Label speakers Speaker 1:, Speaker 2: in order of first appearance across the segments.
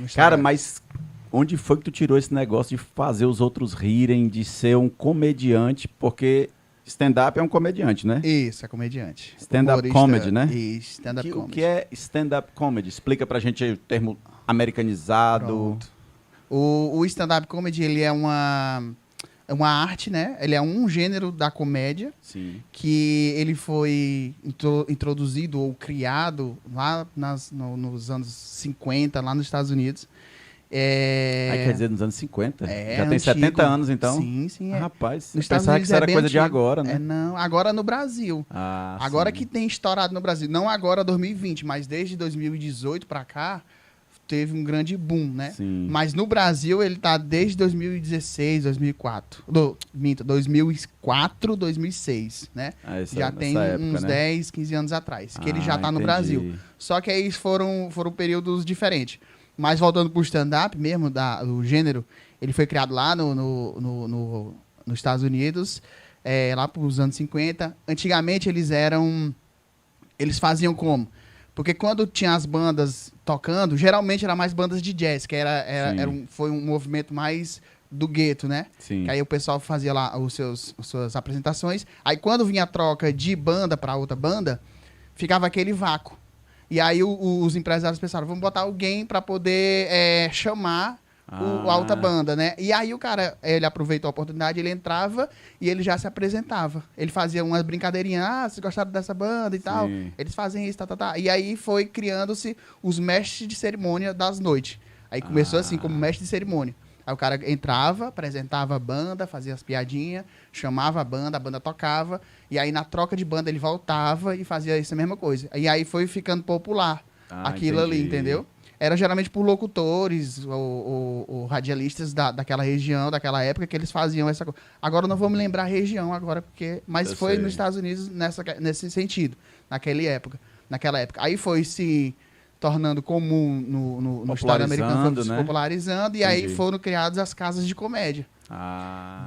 Speaker 1: Instagram.
Speaker 2: Cara, mas onde foi que tu tirou esse negócio de fazer os outros rirem, de ser um comediante? Porque stand-up é um comediante, né?
Speaker 1: Isso, é comediante.
Speaker 2: Stand-up
Speaker 1: Humorista,
Speaker 2: comedy, né?
Speaker 1: Isso, stand-up
Speaker 2: O
Speaker 1: comedy.
Speaker 2: que é stand-up comedy? Explica pra gente aí o termo americanizado.
Speaker 1: Pronto. O stand-up comedy, ele é uma arte, né? Ele é um gênero da comédia
Speaker 2: Sim.
Speaker 1: que ele foi introduzido ou criado lá nos anos 50, lá nos Estados Unidos.
Speaker 2: Aí quer dizer, nos anos 50?
Speaker 1: É
Speaker 2: Já tem
Speaker 1: antigo.
Speaker 2: 70 anos, então?
Speaker 1: Sim, sim.
Speaker 2: Ah, rapaz, eu
Speaker 1: Nos Estados
Speaker 2: pensava que
Speaker 1: Unidos
Speaker 2: isso era
Speaker 1: bem
Speaker 2: coisa de
Speaker 1: antigo.
Speaker 2: agora, né?
Speaker 1: Não, agora no Brasil.
Speaker 2: Ah,
Speaker 1: Agora
Speaker 2: sim.
Speaker 1: que tem estourado no Brasil. Não agora 2020, mas desde 2018 para cá, teve um grande boom, né?
Speaker 2: Sim.
Speaker 1: Mas no Brasil ele tá desde 2016, 2004. 2004, 2006, né?
Speaker 2: Ah,
Speaker 1: Já tem
Speaker 2: nessa época,
Speaker 1: uns
Speaker 2: né?
Speaker 1: 10, 15 anos atrás, que ele já tá no
Speaker 2: entendi.
Speaker 1: Brasil. Só que aí foram períodos diferentes. Mas voltando pro stand-up mesmo, do gênero, ele foi criado lá nos Estados Unidos, lá pros anos 50. Antigamente eles faziam como? Porque quando tinha as bandas tocando, geralmente era mais bandas de jazz, que foi um movimento mais do gueto, né?
Speaker 2: Sim.
Speaker 1: Que aí o pessoal fazia lá suas apresentações. Aí quando vinha a troca de banda para outra banda, ficava aquele vácuo. E aí os empresários pensaram, vamos botar alguém para poder chamar a outra banda, né? E aí o cara, ele aproveitou a oportunidade, ele entrava e ele já se apresentava. Ele fazia umas brincadeirinhas, vocês gostaram dessa banda e tal? Eles fazem isso, tá. E aí foi criando-se os mestres de cerimônia das noites. Aí começou assim, como mestre de cerimônia. Aí o cara entrava, apresentava a banda, fazia as piadinhas, chamava a banda tocava, e aí na troca de banda ele voltava e fazia essa mesma coisa. E aí foi ficando popular aquilo ali, entendeu? Era geralmente por locutores ou radialistas daquela região, daquela época, que eles faziam essa coisa. Agora eu não vou me lembrar a região agora, mas foi nos Estados Unidos nesse sentido, naquela época. Aí foi se tornando comum no estado americano, foi se popularizando, e aí foram criadas as casas de comédia.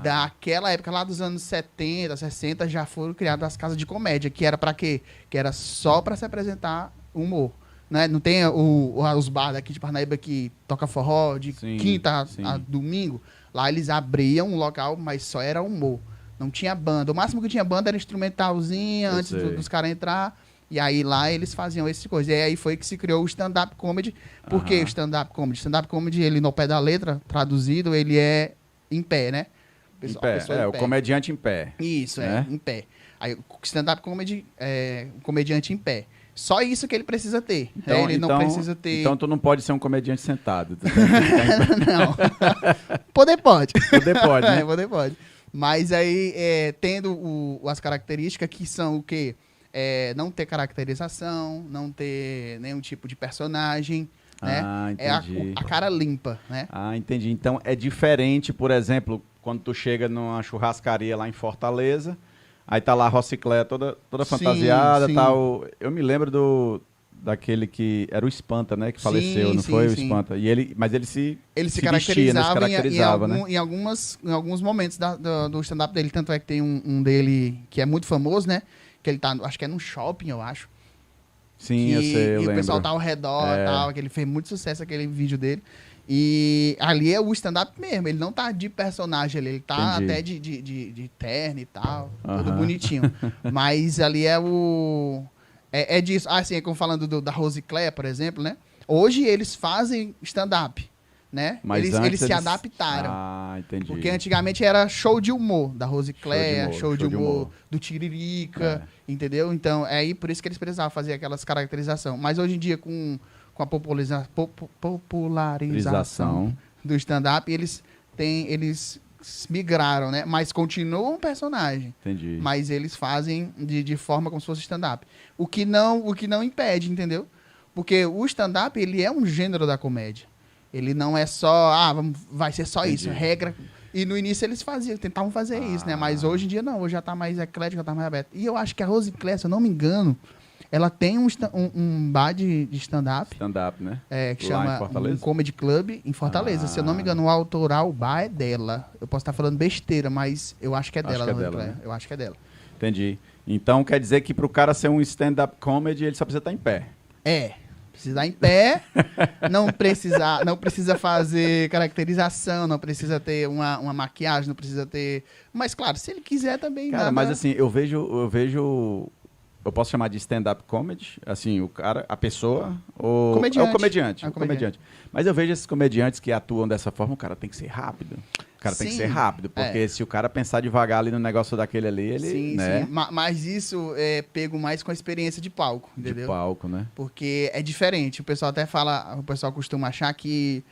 Speaker 1: Daquela época, lá dos anos 70, 60, já foram criadas as casas de comédia, que era pra quê? Que era só pra se apresentar humor. Né? Não tem os bar daqui de Parnaíba que toca forró de quinta a domingo. Lá eles abriam um local, mas só era humor. Não tinha banda. O máximo que tinha banda era instrumentalzinha antes dos caras entrar. E aí lá eles faziam esse coisa. E aí foi que se criou o stand-up comedy. Por que o stand-up comedy? Stand-up comedy, ele no pé da letra, traduzido, ele é em pé, né?
Speaker 2: Em pé. O comediante em pé.
Speaker 1: Isso, em pé. Aí o stand-up comedy é o comediante em pé. Só isso que ele precisa ter.
Speaker 2: Então,
Speaker 1: ele não precisa ter...
Speaker 2: Então tu não pode ser um comediante sentado.
Speaker 1: Não. Poder pode.
Speaker 2: Poder pode, né?
Speaker 1: Poder pode. Mas aí, tendo as características que são o quê? Não ter caracterização, não ter nenhum tipo de personagem, né?
Speaker 2: Entendi.
Speaker 1: É a cara limpa, né?
Speaker 2: Entendi. Então é diferente, por exemplo, quando tu chega numa churrascaria lá em Fortaleza, aí tá lá a Rocicléia toda fantasiada, tal. Eu me lembro daquele que era o Espanta, né, que faleceu, não foi o Espanta? Mas ele se
Speaker 1: caracterizava,
Speaker 2: caracterizava, né?
Speaker 1: Em alguns momentos do stand-up dele, tanto é que tem um dele que é muito famoso, né? Que ele tá, acho que é num shopping, eu acho.
Speaker 2: Sim, eu sei, eu lembro.
Speaker 1: E o pessoal tá ao redor e tal, que ele fez muito sucesso aquele vídeo dele. E ali é o stand-up mesmo, ele não tá de personagem, ele tá até de terno e tal, tudo bonitinho. Mas ali é disso. Assim, como falando da Rosicléia, por exemplo, né? Hoje eles fazem stand-up, né?
Speaker 2: Mas
Speaker 1: eles se adaptaram.
Speaker 2: Entendi.
Speaker 1: Porque antigamente era show de humor da Rosicléia, show de humor do Tiririca, entendeu? Então, aí por isso que eles precisavam fazer aquelas caracterizações. Mas hoje em dia, com a popularização do stand-up, eles migraram, né? Mas continuam um personagem.
Speaker 2: Entendi.
Speaker 1: Mas eles fazem de forma como se fosse stand-up. O que não impede, entendeu? Porque o stand-up, ele é um gênero da comédia. Ele não é só, vai ser só isso, regra. E no início eles tentavam fazer isso, né? Mas hoje em dia não, hoje já tá mais eclético, já tá mais aberto. E eu acho que a Rosicléia, se eu não me engano, ela tem um bar de stand-up.
Speaker 2: Stand-up, né?
Speaker 1: Que chama um Comedy Club em Fortaleza. Se eu não me engano, o autoral, o bar é dela. Eu posso estar falando besteira, mas eu acho que é dela.
Speaker 2: Né?
Speaker 1: Eu acho que é dela.
Speaker 2: Entendi. Então quer dizer que pro cara ser um stand-up comedy, ele só precisa estar em pé.
Speaker 1: Precisa dar em pé, não precisa fazer caracterização, não precisa ter uma maquiagem, não precisa ter... Mas, claro, se ele quiser também...
Speaker 2: Cara, mas assim, eu vejo... Eu posso chamar de stand-up comedy? Assim, o cara, a pessoa...
Speaker 1: Comediante.
Speaker 2: É o comediante.
Speaker 1: É o
Speaker 2: comediante. Mas eu vejo esses comediantes que atuam dessa forma, o cara tem que ser rápido. O cara tem que ser rápido, porque se o cara pensar devagar ali no negócio daquele ali, ele...
Speaker 1: Sim,
Speaker 2: né?
Speaker 1: sim. Mas isso é pego mais com a experiência de palco, entendeu?
Speaker 2: De palco, né?
Speaker 1: Porque é diferente. O pessoal até fala... O pessoal costuma achar que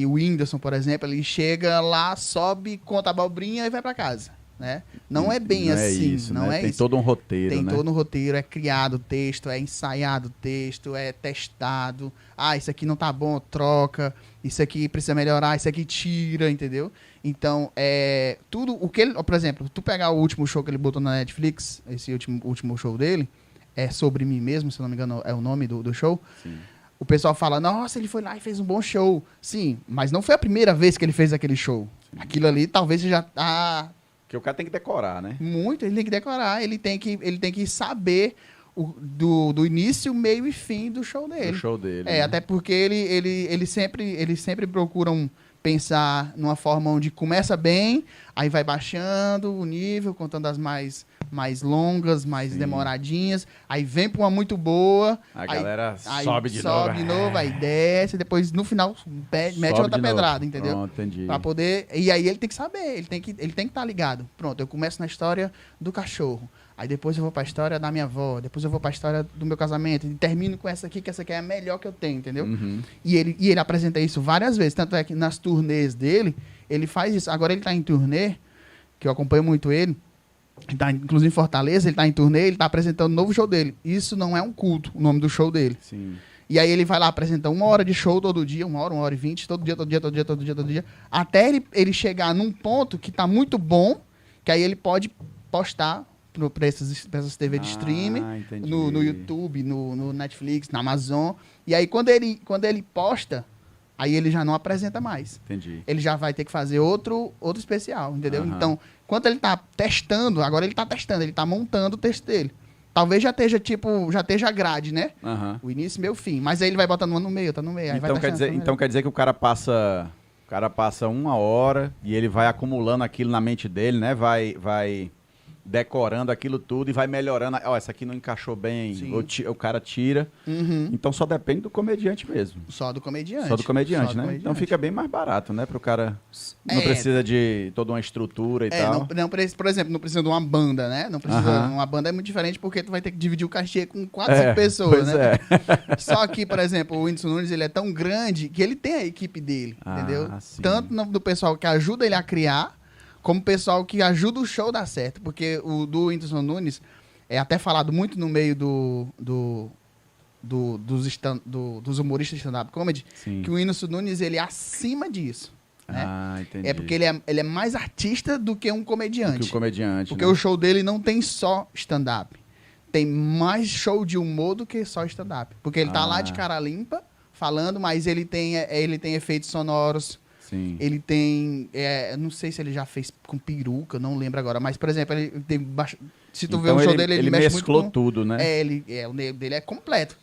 Speaker 1: o Whindersson, por exemplo, ele chega lá, sobe, conta a abobrinha e vai pra casa. Né? Não é bem assim,
Speaker 2: isso,
Speaker 1: não
Speaker 2: né?
Speaker 1: é
Speaker 2: Tem
Speaker 1: isso.
Speaker 2: todo um roteiro,
Speaker 1: Tem
Speaker 2: né?
Speaker 1: todo um roteiro, é criado o texto, é ensaiado o texto, é testado. Ah, isso aqui não tá bom, troca. Isso aqui precisa melhorar, isso aqui tira, entendeu? Então, tudo o que ele... Por exemplo, tu pegar o último show que ele botou na Netflix, esse último show dele, é Sobre Mim Mesmo, se não me engano é o nome do show.
Speaker 2: Sim.
Speaker 1: O pessoal fala, nossa, ele foi lá e fez um bom show. Sim, mas não foi a primeira vez que ele fez aquele show. Sim. Aquilo ali talvez já...
Speaker 2: Porque o cara tem que decorar, né?
Speaker 1: Muito, ele tem que decorar, ele tem que saber do início, meio e fim do show dele.
Speaker 2: Do show dele. Né?
Speaker 1: Até porque eles sempre procuram pensar numa forma onde começa bem, aí vai baixando o nível, contando as mais longas, mais demoradinhas, aí vem pra uma muito boa,
Speaker 2: a galera
Speaker 1: aí
Speaker 2: sobe de
Speaker 1: novo, aí desce, depois no final mete outra pedrada, entendeu?
Speaker 2: Pronto, entendi.
Speaker 1: Pra poder, e aí ele tem que saber, ele tem que estar ligado. Pronto, eu começo na história do cachorro, aí depois eu vou pra história da minha avó, depois eu vou pra história do meu casamento, e termino com essa aqui, que essa aqui é a melhor que eu tenho, entendeu?
Speaker 2: Uhum.
Speaker 1: E ele apresenta isso várias vezes, tanto é que nas turnês dele, ele faz isso. Agora ele tá em turnê, que eu acompanho muito ele tá, inclusive em Fortaleza, ele tá em turnê, ele tá apresentando um novo show dele. Isso não é um culto, o nome do show dele.
Speaker 2: Sim.
Speaker 1: E aí ele vai lá, apresenta 1 hora de show todo dia, 1 hora e 20, todo dia, até ele chegar num ponto que tá muito bom, que aí ele pode postar pra essas TV de streaming, no YouTube, no Netflix, na Amazon. E aí quando ele posta, aí ele já não apresenta mais.
Speaker 2: Entendi.
Speaker 1: Ele já vai ter que fazer outro especial, entendeu? Então, enquanto ele tá testando, agora ele tá montando o texto dele. Talvez já esteja grade, né? O início, meio, fim. Mas aí ele vai botando uma no meio, tá no meio. Aí
Speaker 2: Então quer dizer que o cara passa 1 hora e ele vai acumulando aquilo na mente dele, né? Vai decorando aquilo tudo e vai melhorando. Ó, essa aqui não encaixou bem, o cara tira.
Speaker 1: Uhum.
Speaker 2: Então só depende do comediante mesmo.
Speaker 1: Só do comediante,
Speaker 2: né? Então fica bem mais barato, né? Pro cara... Não precisa de toda uma estrutura e tal.
Speaker 1: Por exemplo, não precisa de uma banda, né? Não precisa. Uma banda é muito diferente porque tu vai ter que dividir o cachê com 4, 5 pessoas, né? Só que, por exemplo, o Whindersson Nunes, ele é tão grande que ele tem a equipe dele, entendeu?
Speaker 2: Sim.
Speaker 1: Tanto do pessoal que ajuda ele a criar, como o pessoal que ajuda o show a dar certo. Porque o do Whindersson Nunes é até falado muito no meio dos humoristas de stand-up comedy, que o Whindersson Nunes, ele é acima disso. Né?
Speaker 2: Entendi.
Speaker 1: É porque ele é mais artista do que um comediante. Porque
Speaker 2: né?
Speaker 1: o show dele não tem só stand-up. Tem mais show de humor do que só stand-up. Porque ele tá lá de cara limpa, falando, mas ele tem efeitos sonoros.
Speaker 2: Sim.
Speaker 1: Ele tem... não sei se ele já fez com peruca, não lembro agora. Mas, por exemplo, ele tem... Se tu vê o show dele, ele mexe
Speaker 2: mesclou
Speaker 1: muito
Speaker 2: tudo, né?
Speaker 1: O negro dele é completo.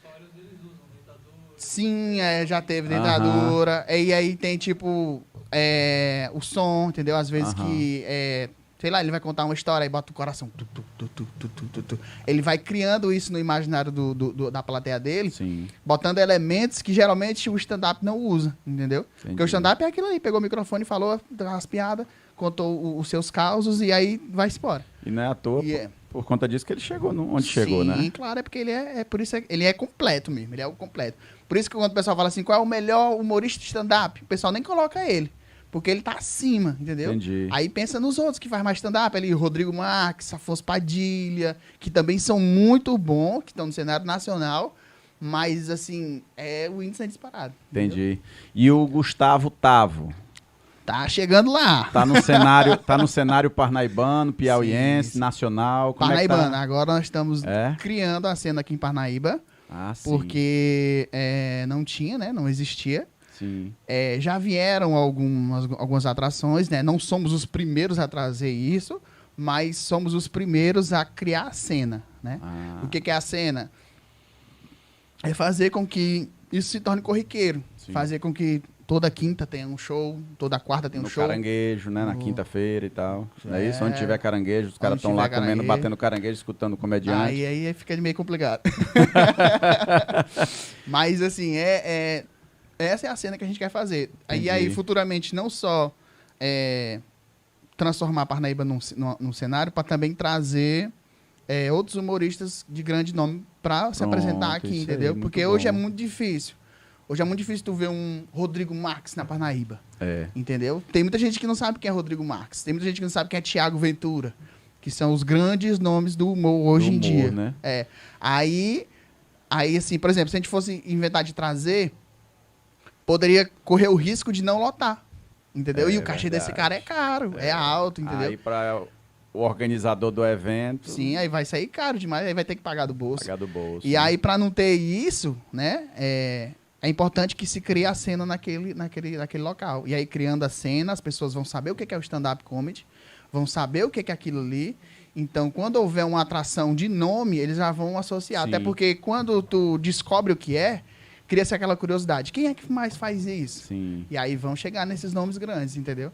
Speaker 1: Sim, já teve dentadura. E aí tem, tipo, o som, entendeu? Às vezes que, sei lá, ele vai contar uma história e bota o coração. Ele vai criando isso no imaginário da plateia dele, botando elementos que geralmente o stand-up não usa, entendeu?
Speaker 2: Entendi.
Speaker 1: Porque o stand-up é aquilo aí, pegou o microfone, falou as piadas, contou os seus causos e aí vai embora.
Speaker 2: E não é à toa, por conta disso que ele chegou onde chegou, né?
Speaker 1: Sim, claro, é porque por isso ele é completo mesmo, ele é o completo. Por isso que quando o pessoal fala assim, qual é o melhor humorista de stand-up? O pessoal nem coloca ele, porque ele tá acima, entendeu?
Speaker 2: Entendi.
Speaker 1: Aí pensa nos outros que faz mais stand-up, ali, Rodrigo Marques, Afonso Padilha, que também são muito bons, que estão no cenário nacional, mas, assim, o índice é disparado.
Speaker 2: Entendi.
Speaker 1: Entendeu?
Speaker 2: E o Gustavo Tavo?
Speaker 1: Tá chegando lá.
Speaker 2: Tá no cenário parnaibano, piauiense, nacional. Como
Speaker 1: Parnaibano.
Speaker 2: É que tá?
Speaker 1: Agora nós estamos criando a cena aqui em Parnaíba.
Speaker 2: Sim.
Speaker 1: Porque não tinha, né? Não existia.
Speaker 2: Sim.
Speaker 1: Já vieram algumas atrações, né? Não somos os primeiros a trazer isso, mas somos os primeiros a criar a cena, né? O que é a cena? É fazer com que isso se torne corriqueiro.
Speaker 2: Sim.
Speaker 1: Fazer com que toda quinta tenha um show, toda quarta tenha um
Speaker 2: no
Speaker 1: show.
Speaker 2: Caranguejo, né? Na quinta-feira e tal. É
Speaker 1: É.
Speaker 2: isso? Onde tiver caranguejo, os caras
Speaker 1: Onde
Speaker 2: estão lá
Speaker 1: tiver
Speaker 2: comendo,
Speaker 1: caranguejo.
Speaker 2: batendo caranguejo, escutando o comediante.
Speaker 1: Aí fica meio complicado. Mas, assim, essa é a cena que a gente quer fazer.
Speaker 2: Entendi.
Speaker 1: E aí, futuramente, não só transformar a Parnaíba num cenário, para também trazer outros humoristas de grande nome para se apresentar aqui,
Speaker 2: isso aí,
Speaker 1: entendeu?
Speaker 2: muito
Speaker 1: Porque
Speaker 2: bom.
Speaker 1: hoje é muito difícil. Hoje é muito difícil tu ver um Rodrigo Marques na Parnaíba.
Speaker 2: É.
Speaker 1: Entendeu? Tem muita gente que não sabe quem é Rodrigo Marques. Tem muita gente que não sabe quem é Thiago Ventura. Que são os grandes nomes do humor hoje em dia.
Speaker 2: Né?
Speaker 1: Aí, assim, por exemplo, se a gente fosse inventar de trazer, poderia correr o risco de não lotar. Entendeu? E o cachê desse cara é caro, é alto, entendeu?
Speaker 2: Aí para o organizador do evento...
Speaker 1: Sim, aí vai sair caro demais, aí vai ter que pagar do bolso.
Speaker 2: Pagar do bolso.
Speaker 1: E aí, para não ter isso, né, é importante que se crie a cena naquele local. E aí, criando a cena, as pessoas vão saber o que é o stand-up comedy, vão saber o que é aquilo ali. Então, quando houver uma atração de nome, eles já vão associar.
Speaker 2: Sim.
Speaker 1: Até porque quando tu descobre o que cria-se aquela curiosidade. Quem é que mais faz isso?
Speaker 2: Sim.
Speaker 1: E aí vão chegar nesses nomes grandes, entendeu?